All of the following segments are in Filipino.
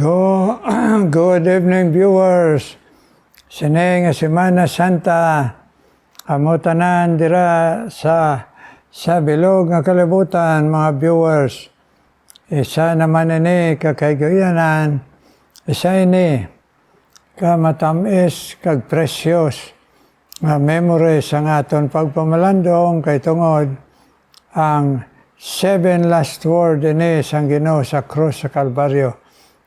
Good evening, viewers. Sini nga Semana Santa, amo tanan dira sa bilog nga kalibutan, mga viewers. Isa naman ini kakaygayanan, isa ini kamatamis kag precious nga memory sa aton pagpamalandong kay tungod ang 7 last word ini sang Ginoo sa krus sa Kalbaryo.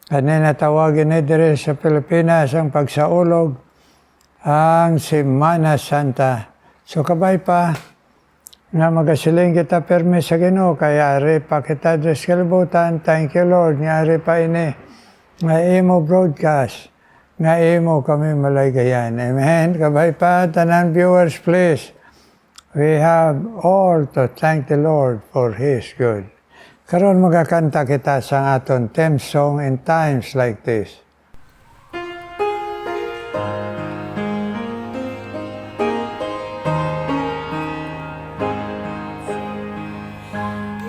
Kanina tawagin ni dire sa Pilipinas ang pagsaulog, ang Semana Santa. So kabay pa, nga magasiling kita permi sa Ginoo, kaya ari pa kita dire sa kalibutan. Thank you Lord, nga ari pa ini, nga imo broadcast, nga imo kami malaygayan. Amen. Kabay pa, tanan viewers please, we have all to thank the Lord for His good. Karon magakanta kita sa aton theme song in times like this.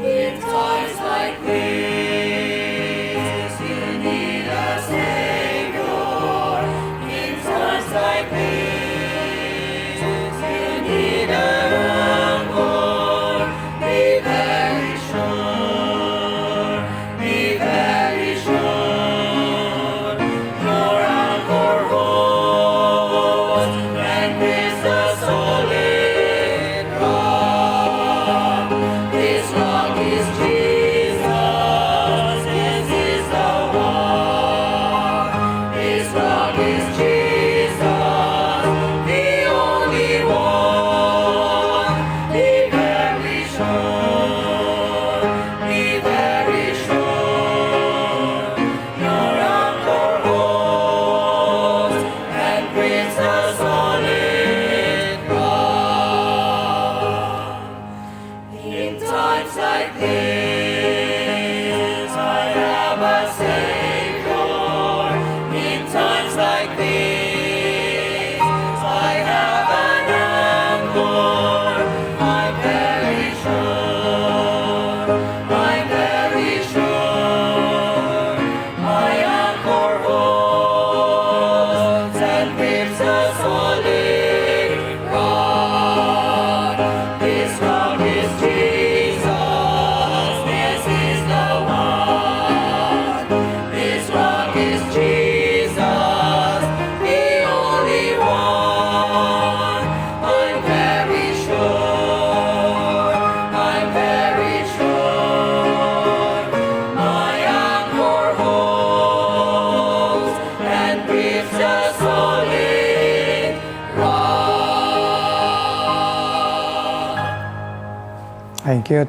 In times like this, you need a Savior. In times like this, you need a Lord. Be very sure.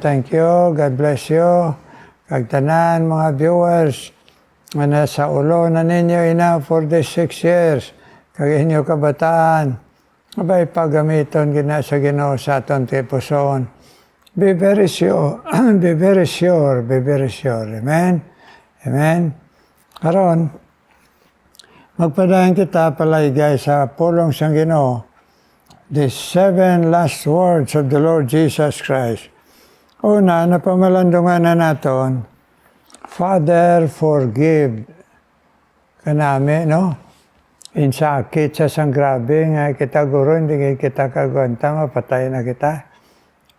Thank you. God bless you. Kagtanan mga viewers, nga nasa ulo na ninyo ina for these 6 years. Kag inyo kabataan, abay pagamiton gina sa Ginoo sa aton tipuson. Be very sure, be very sure, be very sure. Amen? Amen? Karon, magpadayon kita palaygay sa pulong sang Ginoo, the 7 last words of the Lord Jesus Christ. Una, napamalandungan na naton, Father, forgive kanami, no? Insakit sa sanggrabe nga kita guro, hindi kita kagwanta, mapatay na kita.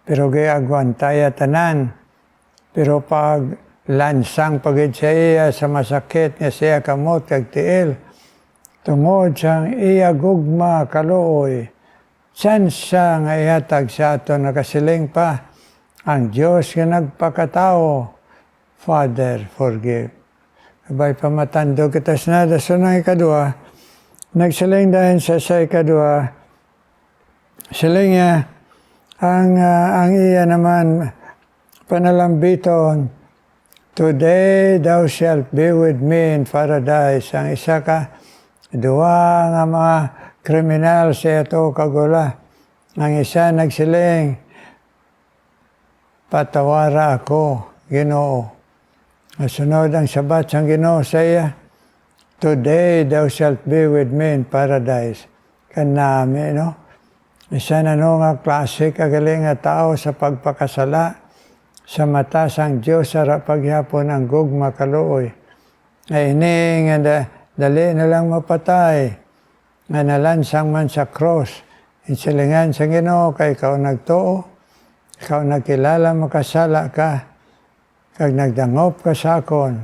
Pero gaya agwanta ya tanan. Pero pag lansang pagid sa iya sa masakit nga siya kamot kag tiil, tungod siyang iya gugma kaluoy, san siya nga ihatag sa aton nakasiling pa, ang Diyos nga nagpakatao, Father, forgive. Kabay pamatando kita sa nada. So nang ikadua, nagsiling dahil sa ikadua, siling niya, ang iya naman panalambiton, today thou shalt be with me in paradise. Ang isa ka, dua nga mga kriminal sa ito kagula. Ang isa nagsiling, patawara ako, Ginoo. Masunod ang sabat sang Ginoo sa iya, today thou shalt be with me in paradise. Kanami, no? Isa na nga klase kagaling nga tao sa pagpakasala sa mata sang Diyos sa paghapon ang gugma kaluoy. ay ini nga dali na lang mapatay, nga nalansang man sa cross, insilingan sa Ginoo kay ikaw nagtuo, ikaw nagkilala makasala ka, kag nagdangop ka sa akon,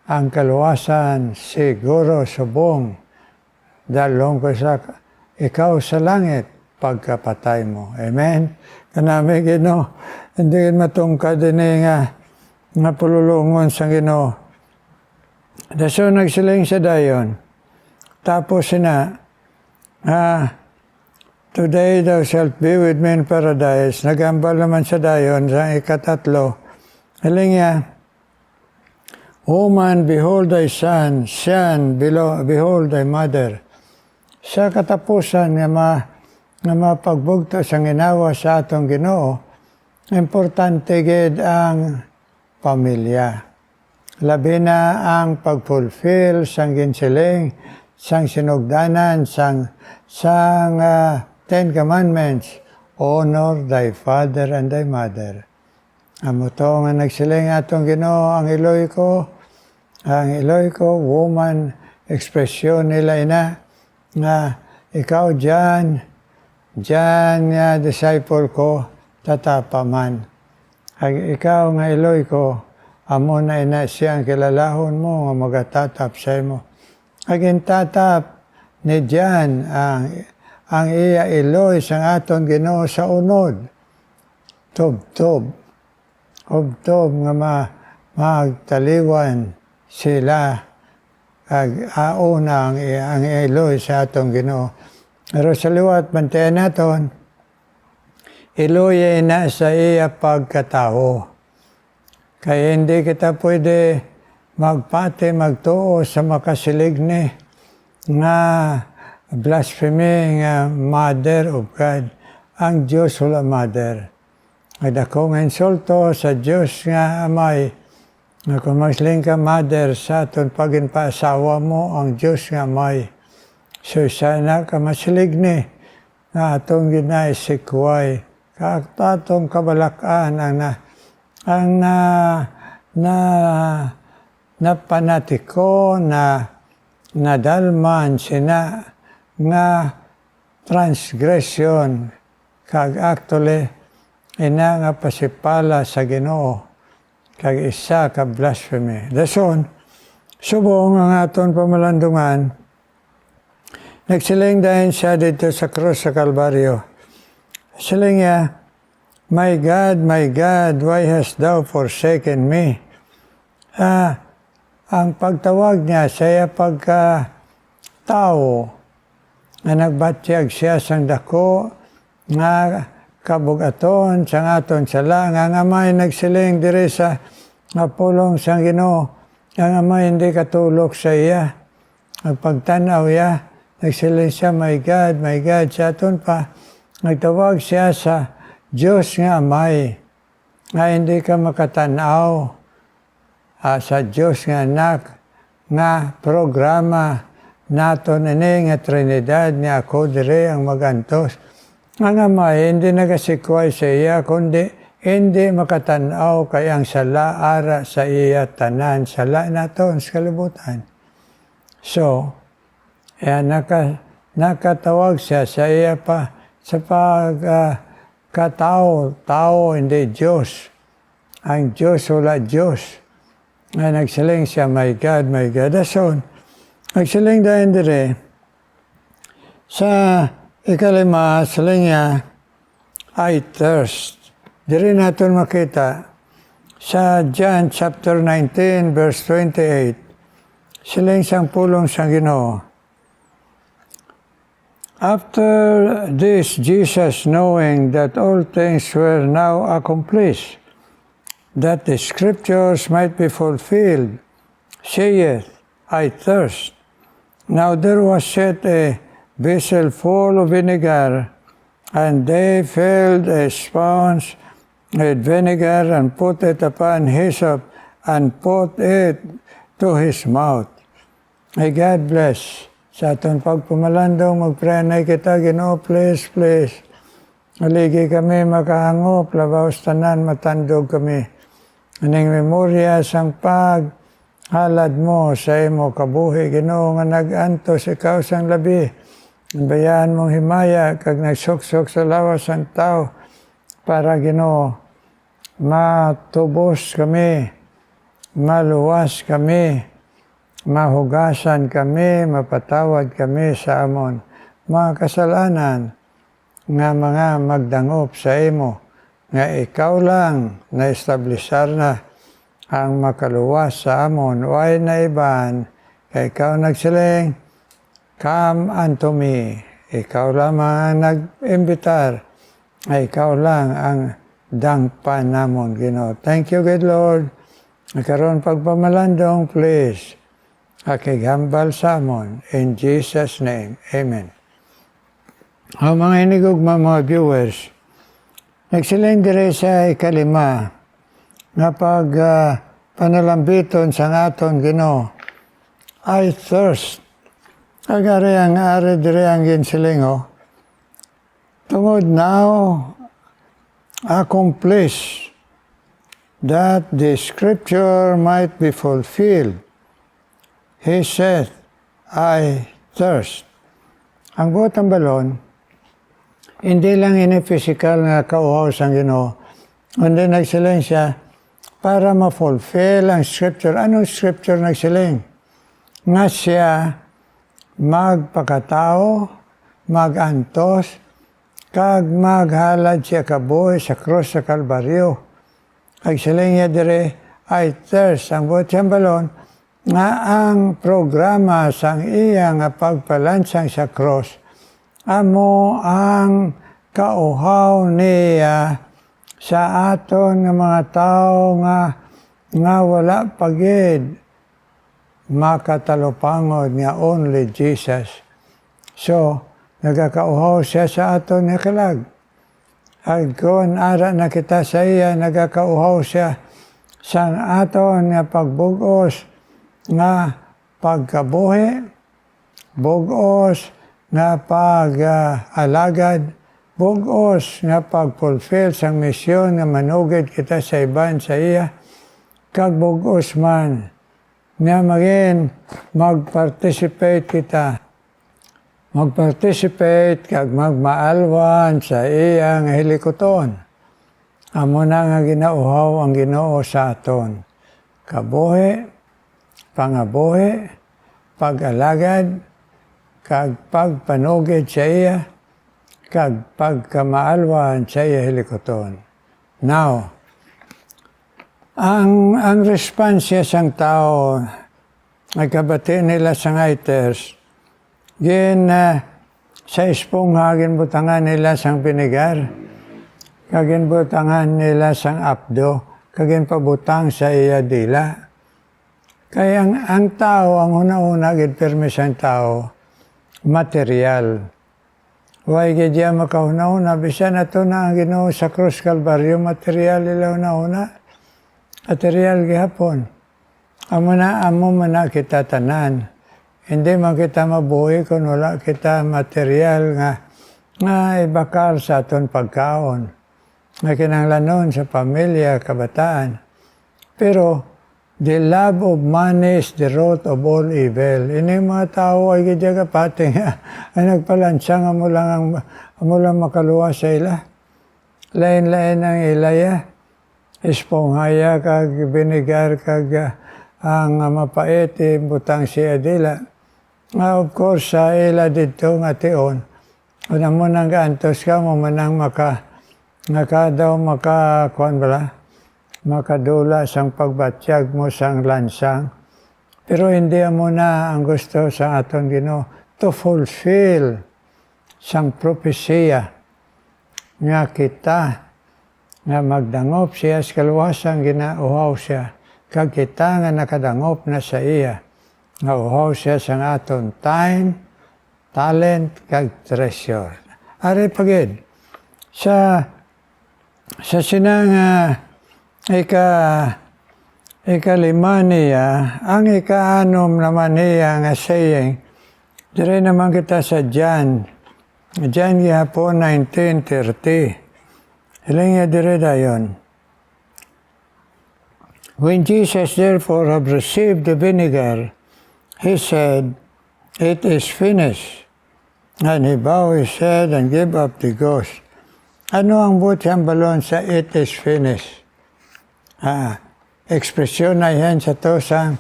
ang kaluwasan siguro subong, dalong ko sa ikaw sa langit, pagkapatay mo. Amen? Kanami Ginoo, hindi matungkad din nga pululungon sa Ginoo. Daso nagsiling sa dayon, tapos today thou shalt be with me in paradise. Nagambal naman sa dayon sa ikatatlo. Haling niya, woman, behold thy son, son, behold thy mother. Sa katapusan nga mapagbugto sa ginawa sa atong Ginoo, importante gid ang pamilya. Labi na ang pag-fulfill sang ginsiling, sang sinugdanan, sang Ten Commandments, honor thy father and thy mother. Amo to nga nagsiling atong Ginoo, ang iloy ko, woman, ekspresyon nila nga ikaw dyan nga disciple ko, tatapaman. Ikaw nga iloy ko, amo na siyang kilalahon mo, nga magatatap sa mo. Aging tatap ni Jan ang iya iloy sa aton Ginoo sa unod. Tob nga magtaliwan sila auna ang iloy sa atong Ginoo. Pero sa liwat bantayan naton, iloy na sa iya pagkatao. Kaya hindi kita pwede magtuo sa makasilig ni nga blasphemy nga mother of God. Ang Diyos wala mother. At ako nga insulto sa Diyos nga amay, na kung masling ka mother sa aton paginpaasawa mo ang Diyos nga amay. So sana ka masilig ni nga atong ginaisikhuay. Atong kabalakan ang panatiko na nadalman sina nga transgression kag actually ina nga pasipala sa Ginoo kag isa ka blasphemy. Dason subong ang aton pamalandungan, nagsiling dahil siya dito sa krus sa Kalbaryo. Siling niya, my God, why hast thou forsaken me? Ang pagtawag niya sa pagka-tao na nagbatyag siya sang dako nga kabugaton sang aton sala nga may nagsiling diri sa pulong sang Ginoo nga may hindi katulok sa iya. Ang pagtanaw iya, nagsiling siya, my God, sa aton pa. Nagtawag siya sa Diyos nga amay, nga hindi ka makatanaw sa Diyos nga anak, nga programa nato nga Trinidad nga ako dire ang magantos. Ang amay, hindi nagasikway sa iya, kundi hindi makatanaw kay ang sala ara sa iya tanan, sala naton sa kalibutan. So, nakatawag siya sa iya pa, sa pagkatao, hindi Diyos. Ang Diyos, wala Diyos. Nga nagsiling siya, my God. Dason, nagsiling dahil dire, sa ikalima, siling niya, I thirst. Dire natin makita, sa John chapter 19, verse 28, siling sang pulong sang Ginoo. After this, Jesus, knowing that all things were now accomplished, that the scriptures might be fulfilled, saith, I thirst. Now there was set a vessel full of vinegar, and they filled a sponge with vinegar and put it upon hyssop and put it to his mouth. May God bless. Sa atong pagpumalandong, magprenay kita, Ginoo, please. Aligi kami makahangop, labaw tanan, matandog kami. Aning memorya sang halad mo sa imo kabuhi Ginoo nga nag-antos ikaw sang labi. Bayaan mong himaya kag nagsuksok sa lawas ang tao para Ginoo matubos kami, maluwas kami, mahugasan kami, mapatawad kami sa amon mga kasalanan nga mga magdangop sa imo nga ikaw lang na establisar na ang makaluwas sa amon. Way na iban, kay ikaw nagsiling, come unto me. Ikaw lamang ang nag-imbitar. Ay ikaw lang ang dangpan namon, Ginoo. Thank you, good Lord. Nagkaroon pagpamalandong, please. Akigambal sa amon. In Jesus' name, Amen. O mga hinigugma, mga viewers, nagsiling dire sa ikalima, nga pag panalambiton sa aton Ginoo, I thirst. Agari ang ari dire ang ginsilingo. Tungod now, accomplish that the scripture might be fulfilled. He said, I thirst. Ang buot ang balon, hindi lang ini physical nga kauhaw sa Ginoo, kundi nagsiling siya, para ma-fulfill ang scripture. Anong scripture nagsiling? Nga siya magpakatao, magantos, kag maghalad siya kabuhi sa krus sa Kalbaryo. Nagsiling niya dire, I thirst. Ang buot siyang balon, nga ang programa sang iya nga pagpalansang sa krus, amo ang kauhaw niya sa aton nga mga tao nga wala pagid makatalupangod nga only Jesus. So, nagakauhaw siya sa aton nga kalag. Agkon ara na kita sa iya, nagakauhaw siya sa aton nga pagbugos nga pagkabuhi, bugos nga pag-alagad, bugos nga pag-fulfill sang misyon nga manugid kita sa iban sa iya, kag bugos man nga maging mag-participate kita. Mag-participate kag magmaalwan sa iyang hilikoton. Amo na nga ginauhaw ang Ginoo sa aton. Kabuhi, pangabuhi, pag-alagad, kag pagpanugid sa iya, kag pagkamaalwan sa iya hilikoton. Now, ang responsya sang tao, nagkabati nila sa ngaiters, sa espongha, ginbutangan nila sang binigar, kaginbutangan nila sang apdo, kaginpabutang sa iya dila. Kaya ang tao, ang una-una, gitpermi sang tao, material. Huwag gadya makauna-una, bisa na ito na ang Ginoo sa Krus Kalbaryo, material ilaw na una. Material gihapon. Amo man na kita tanan. Hindi man kita mabuhi kung wala kita material nga ibakal sa aton pagkaon. Nga kinanglanon sa pamilya, kabataan. Pero, the love of money is the root of all evil. Ini mga tao ay gadya kapati nga ay nagpalansang amo lang makaluwa sa ila. Lain-lain ang ilaya. Esponghaya kag binigar kag ang mapait butang siya dila. Of course, sa ila dito nga tion, una mo nang gaantos ka mo manang makadula sang pagbatyag mo sang lansang. Pero hindi mo na ang gusto sa aton Ginoo to fulfill sang propesya nga kita nga magdangop siya sa kaluwasan ginauhaw siya kag kita nga nakadangop na sa iya nga uhaw siya sang aton time, talent kag treasure. Ari pagid sa sinang ikalima niya, ang ikaanom naman niya nga saying, dire naman kita sa John gihapon 19:30. Hiling niya dire dayon. When Jesus therefore had received the vinegar, he said, "It is finished." And he bowed his head and gave up the ghost. Ano ang butihang balon sa "it is finished"? Ekspresyon na yan sa to sa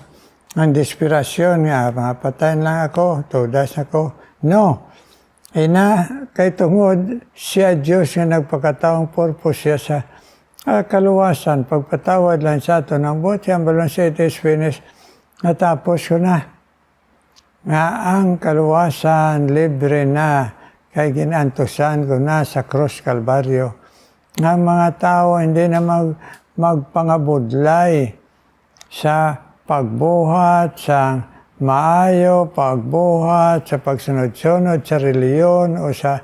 ang desperasyon nga, mapatayin lang ako, tudas ako. No. Kay tungod siya Diyos nga nagpakataong purpose siya sa kaluwasan, pagpatawad lang sa ato ng butihang balon sa "it is finished", natapos ko na. Nga ang kaluwasan, libre na, kay ginantusan ko na sa Krus Kalbaryo. Nga mga tao hindi na magpangabudlay sa pagbuhat, sa maayo, pagbuhat, sa pagsunod-sunod sa reliyon o sa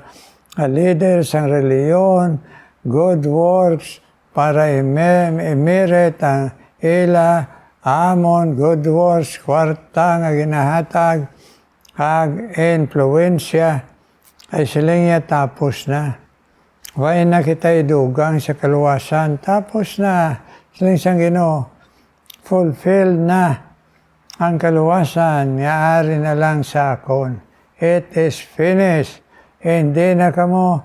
leader sa reliyon, good works para i-merit ang ila, amon, good works, kwarta nga ginahatag, kag influensya, ay siling niya tapos na. Way na kita idugang sa kaluwasan, tapos na. Siling siyang Ginoo, fulfilled na ang kaluwasan, yaari na lang sa akon. It is finished. Hindi na kamo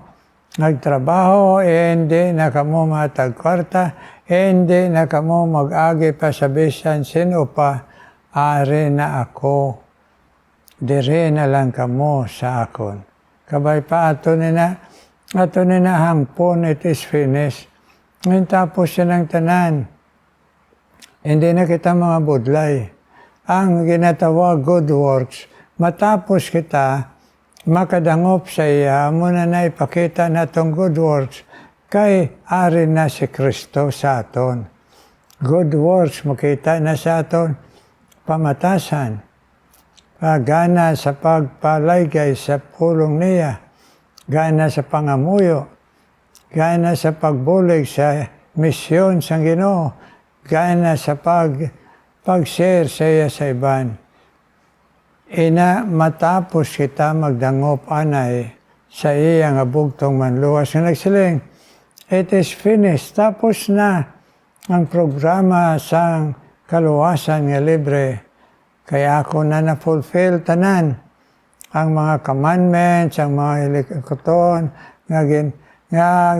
nagtrabaho, hindi na kamo matagkwarta, hindi na kamo mag-agi pa sa bisan sino pa, ari na ako. Dire na lang kamo sa akon. Kabay pa ato nina hangpon, it is finished. Ngayon tapos siya ng tanan. Hindi na kita mga budlay. Ang ginatawag good works, matapos kita, makadangop sa iya, muna na ipakita na itong good works, kay ari na si Kristo sa aton. Good works, makita na sa aton, pamatasan, gana sa pagpalaygay sa pulong niya, gana sa pangamuyo, gana sa pagbulig sa misyon sa Ginoo, gana sa pag-share sa iya sa iban. Matapos kita magdangop anay sa iya nga bugtong manluwas nga nagsiling, it is finished. Tapos na ang programa sang kaluwasan nga libre. Kaya ako na na-fulfill tanan ang mga commandments, ang mga hilikoton, nga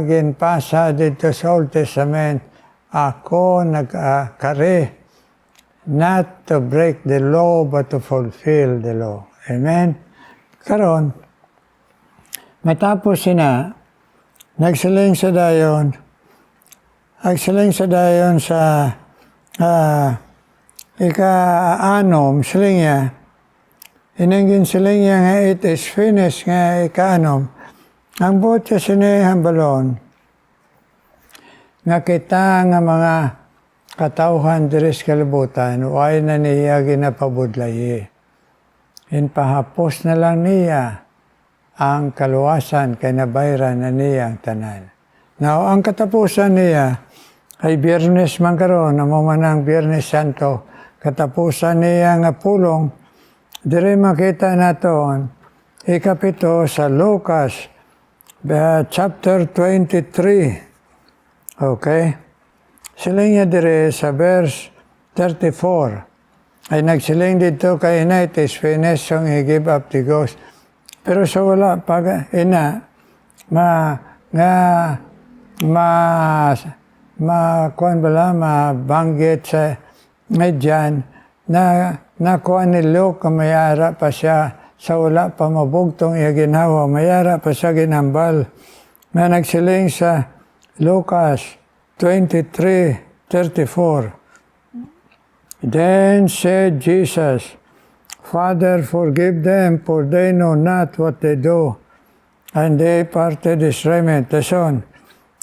ginpasa dito sa Old Testament. Ako nagkari, not to break the law, but to fulfill the law. Amen? Karon, matapos sina, nagsiling sa dayon sa ika-anom, siling niya, inanggin siling niya nga it is finished nga ika-anom. Ang buti sinihang balon, nga kita nga mga katauhan diris kalibutan, way na niya ginapabudlay. Inpahapos na lang niya ang kaluwasan kay nabayran na niya ang tanan. Now, ang katapusan niya ay Biyernes man karon, namumanang Biyernes Santo, katapusan niya nga pulong, dire makita naton, ikapito sa Lucas, chapter 23. Okay? Siling niya dire sa verse 34. Ay nagsiling dito kay ina, it is finished, so he give up the ghost. Pero sa wala, pag ina, mabanggit sa medyan, nakuha ni Luke, mayara pa siya, sa wala pa mabugtong iya ginawa, mayara pa siya ginambal. Na nagsiling sa Lucas 23:34. Then said Jesus, Father, forgive them, for they know not what they do. And they parted his raiment. The son,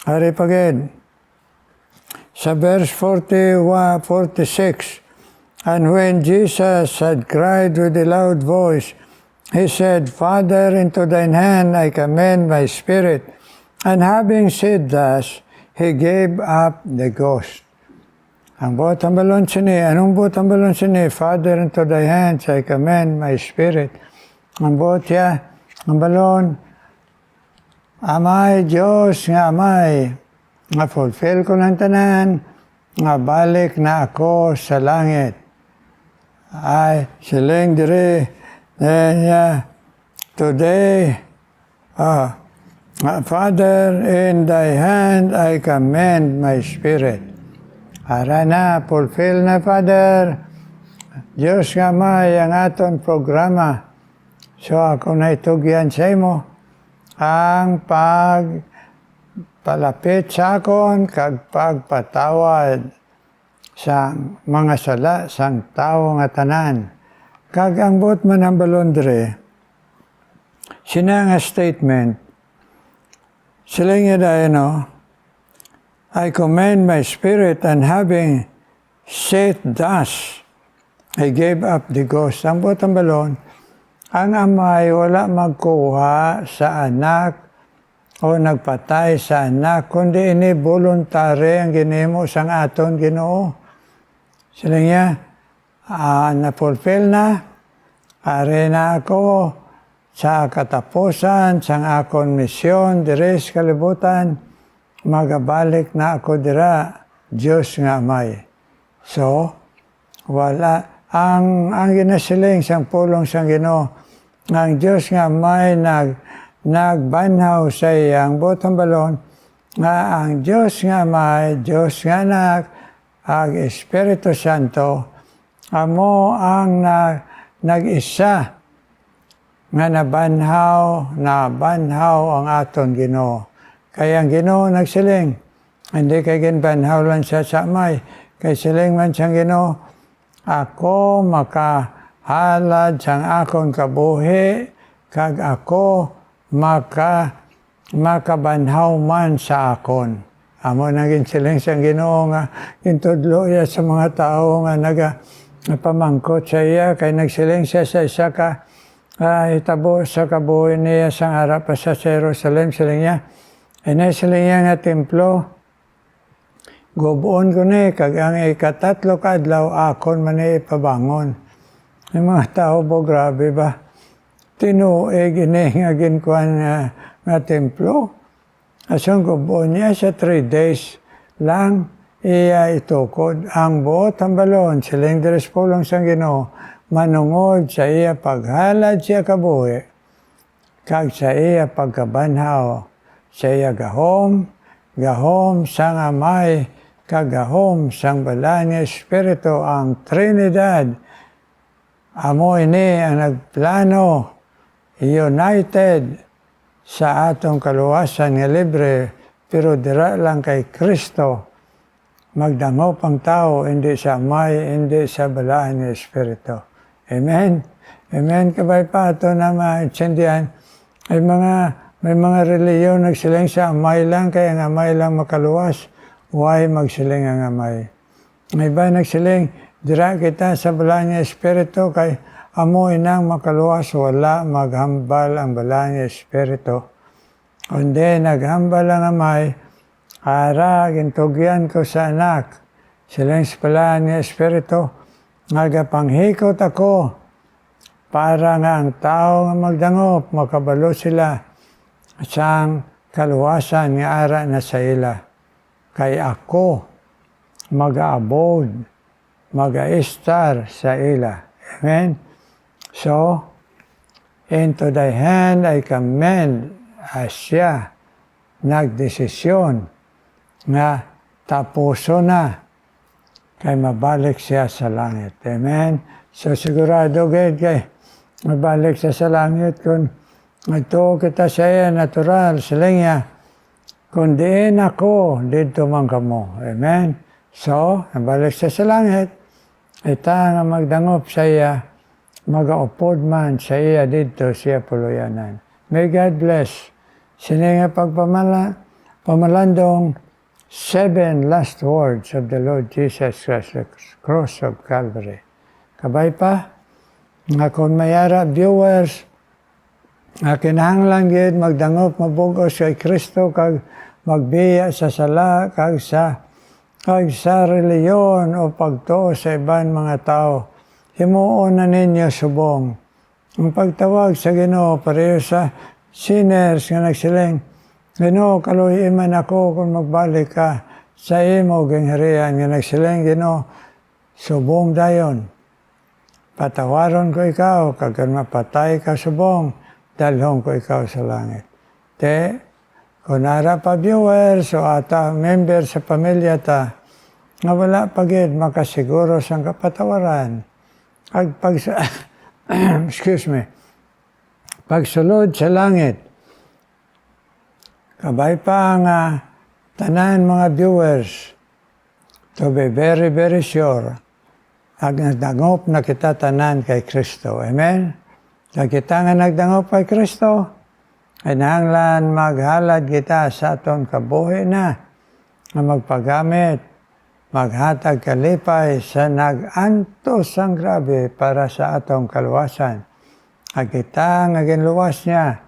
hari pagin. Sa verse 46, and when Jesus had cried with a loud voice, he said, Father, into thine hand I commend my spirit. And having said thus, he gave up the ghost. Ang buot ang balon sini, anong buot ang balon sini? Father, into thy hands I commend my spirit. Ang buot ya, ang balon, amay Diyos nga amay, nga fulfill ko ng tanan, nga balik na ako sa langit. Ay siling diri niya today, Father, in thy hand I commend my spirit. Ara na, fulfill na, Father. Diyos nga may ang aton programa. So ako na itugyan sa imo ang pagpalapit sa akon kag pagpatawad sa mga sala sang tao nga tanan. Kag ang buot man ang balondre, sina nga statement, sila nga dahil, I commend my spirit and having said thus, I gave up the ghost. Ang buot ang balon, ang amay wala magkuha sa anak o nagpatay sa anak, kundi ini voluntary ang ginimo sang aton Ginoo. Sila niya, na-fulfill na, ari na ako sa katapusan, sang akon misyon, diri sa kalibutan, magabalik na ako dira, Diyos nga may. So, wala, ang ginasiling sang pulong sang Ginoo, ang Diyos nga may nagbanhaw sa iyang butang balon, nga ang Diyos nga may, Diyos nga anak, ang Espiritu Santo, amo ang nag-isa nga nabanhaw ang aton Ginoo. Kaya ang Ginoo nagsiling, hindi kay ginbanhaw lang siya sa may, kay siling man siyang Ginoo, ako makahalad sang akon kabuhi, kag ako makabanhaw man sa akon. Amo naging siling siyang Ginoo nga intudlo iya sa mga tao nga napamangkot sa iya, kay nagsiling siya sa isa ka itabo sa kabuhi niya sang harap sa Jerusalem, siling niya. Siling niya nga templo, gubuon ko ni, kag ang ikatatlo kadlaw akon man ipabangon. Yung mga tao po, grabe ba? Tinuig ini nga ginkuan nga templo. Asong gubuon niya sa 3 days lang iya itukod. Ang buot ang balon, siling deres pulong sang Ginoo, manungod sa iya paghalad siya kabuhi, kag sa iya pagkabanhaw, sa iya gahom sang amay, kag gahom sang balaan nga Espiritu, ang Trinidad. Amo ini ang nagplano, united, sa atong kaluwasan nga libre, pero dira lang kay Kristo, magdangop ang tao, hindi sa amay, hindi sa balaan nga Espiritu. Amen? Amen, kabay pa ito na maintindihan. May mga reliyon nagsiling sa amay lang, kaya ang amay lang makaluwas. Why magsiling ang amay? May ba nagsiling, dira kita sa balaan nga Espiritu, kay amo inang makaluwas, wala maghambal ang balaan nga Espiritu. Kundi naghambal ang amay, ara, gintugyan ko sa anak, silang sa balaan nga Espiritu, nagapanghikot ako, para nga ang tao nga magdangop, makabalo sila sang kaluwasan nga ara na sa ila. Kay ako, mag-aabod, mag-aistar sa ila. Amen? So, into thy hand I commend, siya nagdesisyon nga tapuso na kay mabalik siya sa langit. Amen? So, sigurado kay mabalik siya sa langit kung ito kita siya natural, sila niya, kung diin ako, dito man kamo. Amen? So, mabalik siya sa langit, ita nga magdangop sa iya, mag-aupod man sa iya dito siya puluyanan. May God bless. Sini nga pamalandong 7 last words of the Lord Jesus Christ, the cross of Calvary. Kabay pa, nga kung mayara viewers, nga kinahanglan gid magdangop mabugos kay Kristo, kag magbiya sa sala, kag sa reliyon o pagtuo sa ibang mga tao. Himuon na ninyo subong. Ang pagtawag sa Ginoo pareho sa sinners nga nagsiling, Ginoo, kaluhiin man ako kung magbalik ka sa imo gingharian nga nagsiling Ginoo, subong dayon. Patawaron ko ikaw, kagkan mapatay ka subong, dalhong ko ikaw sa langit. Te, kung nara pa viewers o ata member sa pamilya ta, nga wala pagid makasiguro sang kapatawaran. Excuse me. Pagsulod sa langit, kabay pa nga tanan mga viewers, to be very, very sure, ag nagdangop na kita tanan kay Kristo. Amen? Kag kita nga nagdangop kay Kristo, ay nahanglan maghalad kita sa aton kabuhi na, nga magpagamit, maghatag kalipay sa nag-antos ang grabe para sa atong kaluwasan. Ag kita nga ginluwas niya,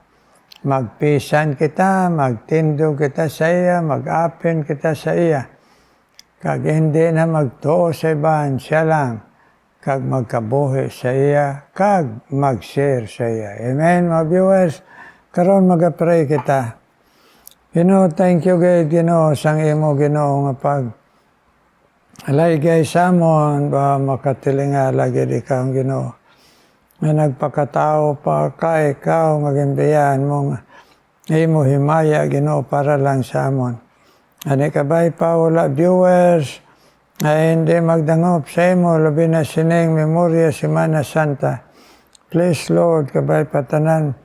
magpisan kita, magtindog kita sa iya, mag-apin kita sa iya. Kag hindi na magtuo sa iban, siya lang. Kag magkabuhi sa iya, kag mag-share sa iya. Amen, mga viewers? Karon mag-pray kita. Ginoo, thank you, God, Ginoo, sang imo, Ginoo, nga pag alaygay sa amon, ba makatilinga lagi ikaw, Ginoo. Nga nagpakatao pa ka ikaw, nga gimbiyan mo, imo himaya, Ginoo, para lang sa amon. Ani kabay pa wala viewers, ay hindi magdangop sa imo, labi na sining memorya Semana Santa. Please, Lord, kabay patanan,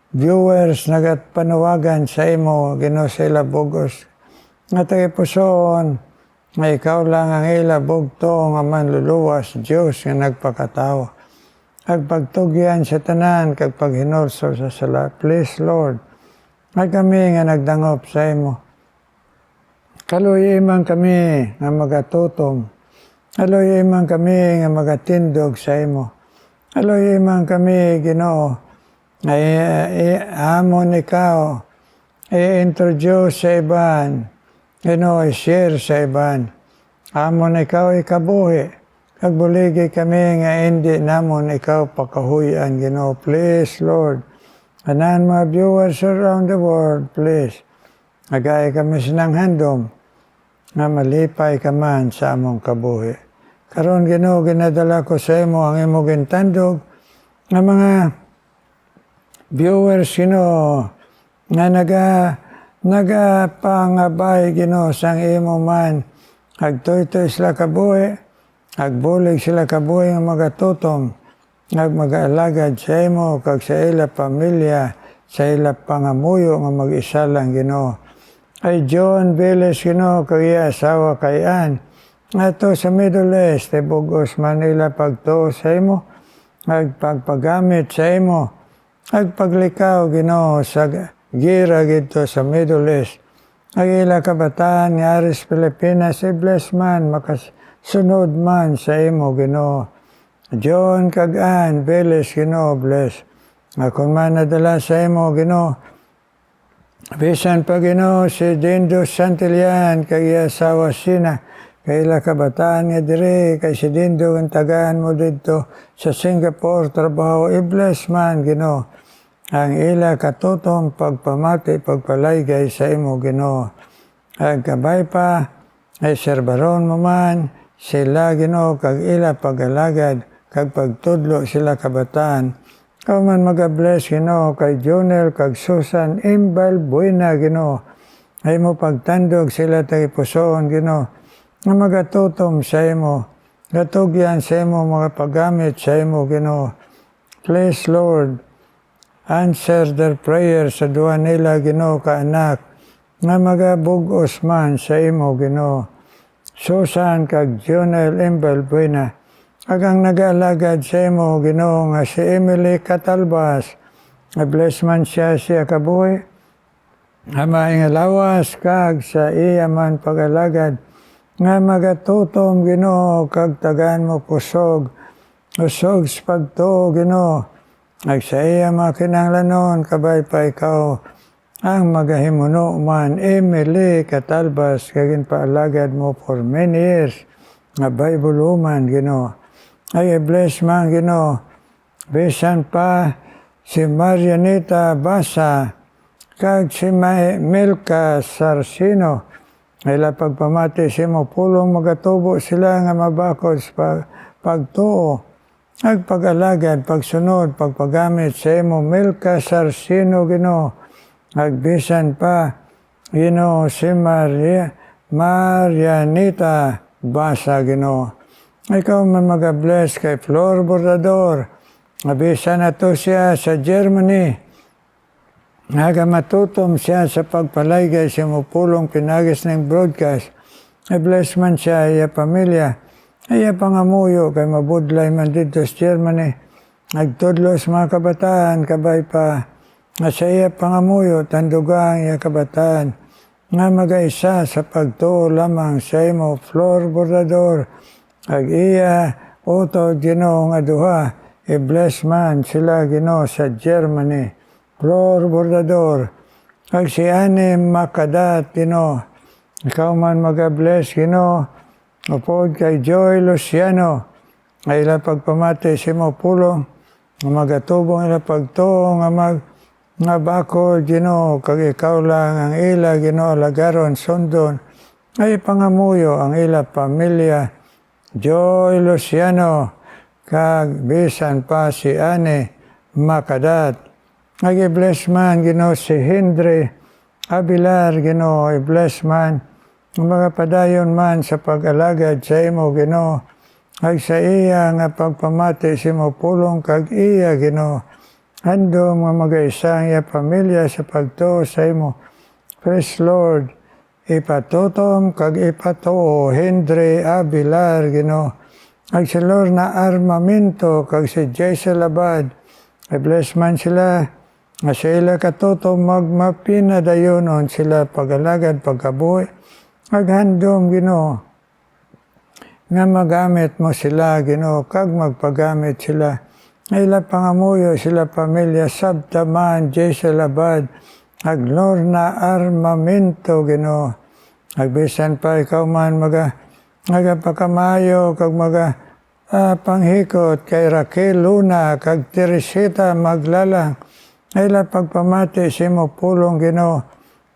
viewers nagatpanawagan sa imo, Ginoo sila bugos. Nga tagipusoon, nga ikaw lang ang ila bugto, nga manluluwas, Diyos nga nagpakatao. Kag pagtugyan sa tanan, kag paghinulso sa sala. Please, Lord, nga kami nga nagdangop sa imo. Kaluy man kami nga magatutom. Kaluy man kami nga magatindog sa imo. Kaluy man kami, Ginoo, ay amon ikaw, i-introduce sa iban, Ginoo, i-share sa iban. Amon ikaw ikabuhi. Kagbuligi kami nga hindi namon ikaw pakahuyan, Ginoo. Please, Lord. Anan mga viewers around the world, please. Agay kami sinang handom nga malipay ka man sa among kabuhi. Karon Ginoo, ginadala ko sa imo ang imo gintandog nga mga viewers, Ginoo, nga nagapangabay, Ginoo, sang imo man. Agtoy-toy sila kabuhi, agbulig sila kabuhi nga magatutom, mag-alagad sa imo, kag sa ila pamilya, sa ila pangamuyo nga mag-isa lang, Ginoo. Ay John Veles, Ginoo, kaya asawa kay Ann. Ato sa Middle East, ay bugos Manila pagtuo sa imo, agpagpagamit sa imo, agpaglikaw, Ginoo, sa gira gito sa Middle East. Ay ila kabataan nga aris Pilipinas, ay bless man, makasunod man sa imo, Ginoo. John kag Ann Veles, Ginoo, bless. Kung man nadala sa imo, Ginoo, bisan pa, Ginoo, si Dindo Santillan, kay asawa sina, kay ila kabataan nga dire, kay si Dindo ang tagaan mo dito sa Singapore, trabaho, i-bless man, Ginoo, ang ila katutom, pagpamati, pagpalaygay sa imo, Ginoo. Ang kabay pa, ay serbaron mo man, sila, Ginoo, kag ila pag-alagad, kag pagtudlo sila kabataan. Kau man mag-bless, Ginoo, kay Jonel, kag Susan, Imbal, Buena, Ginoo. Ay mo pagtandog sila tayo pusoon, Ginoo, nga magatutom sa imo, gatugyan sa imo, mga paggamit sa imo, Ginoo. Please, Lord, answer their prayers sa duwa nila, Ginoo, kaanak, nga magabugos man sa imo, Ginoo. Susan, kag Jonel, Imbal, Buena, agang nag-alagad sa imo, Ginoo, nga si Emily Catalbas, bless man siya kabuhi, amay nga lawas, kag sa iya man pag-alagad, nga magatutom, Ginoo, kag tagaan mo pusog, usog sa pagtuo, Ginoo, ag sa iya makinanglanon, kabay pa ikaw, ang magahimuno man, Emily Catalbas, kagin paalagad mo for many years, nga Bible woman, Ginoo. Ay bless man, Ginoo. Bisan pa si Marianita Basa, kag si Milka Sarcino, ila pagpamati sa imo pulong magatubo sila nga mabakod sa pagtuo, pag-alagad, pagsunod, pagpagamit sa imo Milka Sarsino Ginoo, agbisan pa Ginoo si Marianita Basa Ginoo. Ikaw man mag-bless kay Flor Bordador, abisan na to siya sa Germany, naga matutom siya sa pagpalaygay sa mupulong pinagis ng broadcast. I-bless man siya, iya pamilya, iya pangamuyo, kay mabudlay man dito sa Germany. Nagtudlos mga kabataan, kabay pa, nga sa iya pangamuyo, tandugang iya kabataan, nga mag-aisa sa pagtuo lamang sa imo, Flor Bordador, ag iya, uto, Ginoo nga duha, i-bless man sila Ginoo sa Germany. Flor Bordador, ag si Ani Makadat, Ginoo, ikaw man mag-bless, Ginoo, upod kay Joy Luciano, ay ila pagpamati si mo pulong, nga magatubong ila pagtuo, nga bakod, Ginoo, kag ikaw lang ang ila, Ginoo, lagaron, sundon, ay pangamuyo ang ila pamilya, Joy Luciano, kag bisan pa si Ani Makadat. Nag-i-bless man, Ginoo, si Hindri Abilar, Ginoo, i-bless man, mga padayon man sa pag-alagad sa imo, Ginoo, ag sa iya nga pagpamati sa imo pulong, kag iya, Ginoo, handom nga mag-aisa ang iya pamilya sa pagtuo sa imo. Praise Lord, ipatutom kag ipatuo, Hindri Abilar, Ginoo, ag si Lord na armamento, kag si Jaisel Abad, i-bless man sila, nga sa ila katutom magmapinadayonon sila pag-alagad, pagkabuhi, ag handom, Ginoo, nga magamit mo sila, Ginoo, kag magpagamit sila, ila pangamuyo sila pamilya, sabtaman, Jaisel Abad, ag Lord na armamento, Ginoo, agbisan pa ikaw man magapakamayo, kag panghikot kay Raquel Luna, kag Teresita Maglalang, ila pagpamati si mo pulong, Ginoo,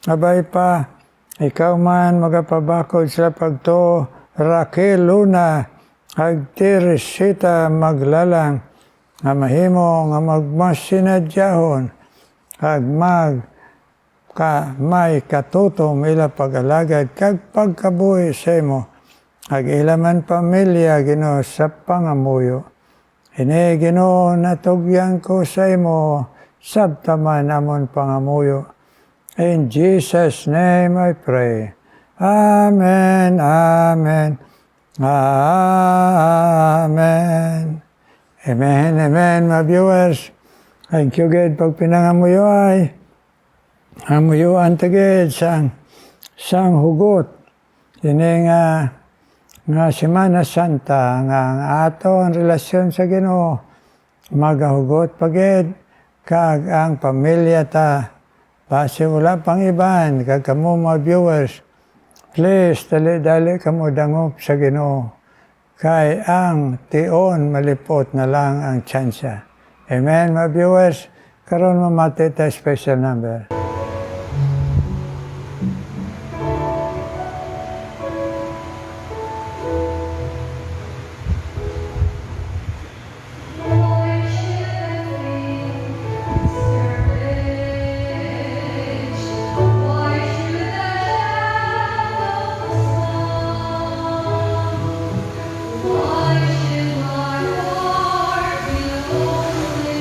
abay pa, ikaw man magapabakod sila pagtuo, Raquel Luna, ag Teresita Maglalang, nga mahimo nga magmasinadyahon, ag may katutom ila pag-alagad, kag pagkabuhi sa imo, ag ila man pamilya, Ginoo, sa pangamuyo. Ini, Ginoo, natugyan ko sa imo, sabtaman amon pangamuyo. In Jesus' name I pray. Amen, amen, amen. Amen, amen, mga viewers. Thank you, God, pag pinangamuyo ay amuyuan tagid sang hugot. Ini nga Semana Santa, nga ato ang relasyon sa Ginoo, magahugot pagid, kag ang pamilya ta, base wala pang iban, kag kamo mga viewers, please, dali-dali kamo dangop sa Ginoo, kay ang tion malipot na lang ang tsansa. Amen, mga viewers, karon mamati ta special number. Why should our heart be lonely?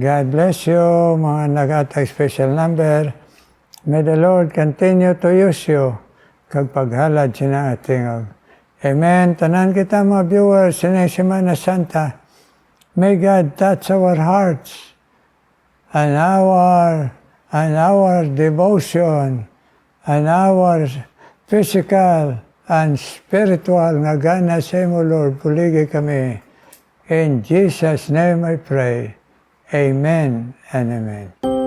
God bless you, mga nag-atag special number. May the Lord continue to use you kag paghalad sina ating. Amen. Tanan kita mga viewers sa Semana Santa. May God touch our hearts and our devotion and our physical and spiritual nga gana sa imo, Lord. Puligi kami. In Jesus' name I pray. Amen and amen.